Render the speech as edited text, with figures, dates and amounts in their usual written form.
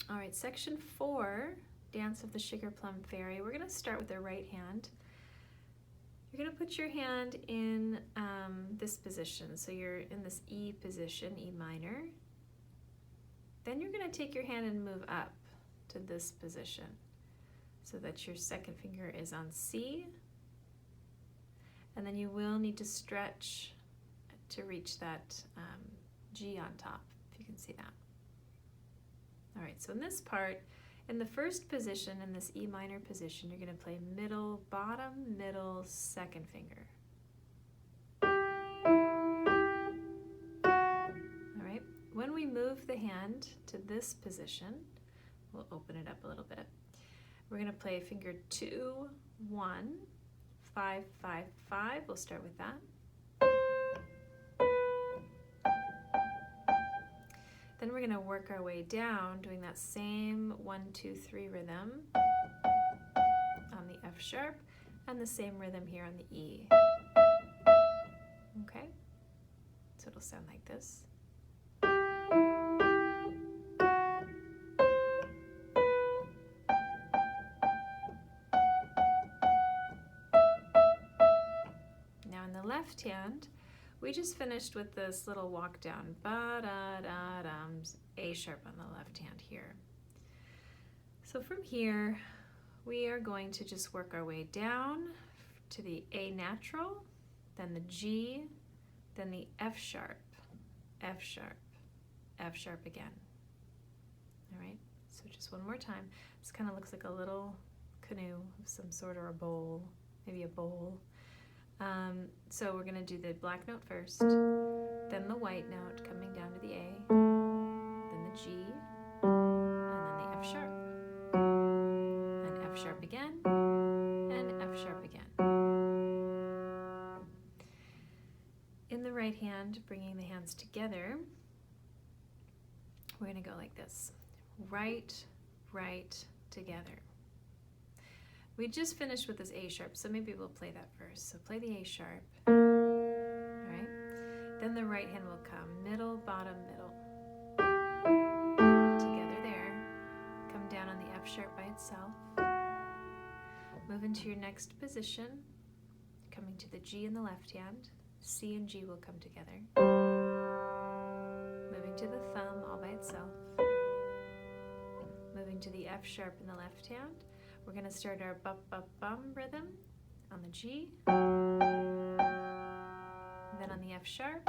All right, section 4, Dance of the Sugar Plum Fairy. We're going to start with the right hand. You're going to put your hand in this position. So you're in this E position, E minor. Then you're going to take your hand and move up to this position so that your second finger is on C. And then you will need to stretch to reach that G on top, if you can see that. All right, so in this part, in the first position, in this E minor position, you're going to play middle, bottom, middle, second finger. All right, when we move the hand to this position, we'll open it up a little bit. We're going to play finger 2, 1, 5, 5, 5. We'll start with that. Then we're going to work our way down doing that same 1, 2, 3 rhythm on the F sharp and the same rhythm here on the E. Okay? So it'll sound like this. Now in the left hand, we just finished with this little walk down, ba-da-da-dum, A sharp on the left hand here. So from here, we are going to just work our way down to the A natural, then the G, then the F sharp, F sharp, F sharp again. All right, so just one more time. This kind of looks like a little canoe of some sort, or a bowl, maybe a bowl. So we're going to do the black note first, then the white note coming down to the A, then the G, and then the F sharp, and F sharp again, and F sharp again. In the right hand, bringing the hands together, we're going to go like this. Right, right, together. We just finished with this A sharp, so maybe we'll play that first. So play the A sharp, all right? Then the right hand will come, middle, bottom, middle. Together there. Come down on the F sharp by itself. Move into your next position, coming to the G in the left hand. C and G will come together. Moving to the thumb all by itself. Moving to the F sharp in the left hand. We're going to start our bum-bum-bum rhythm on the G, then on the F sharp,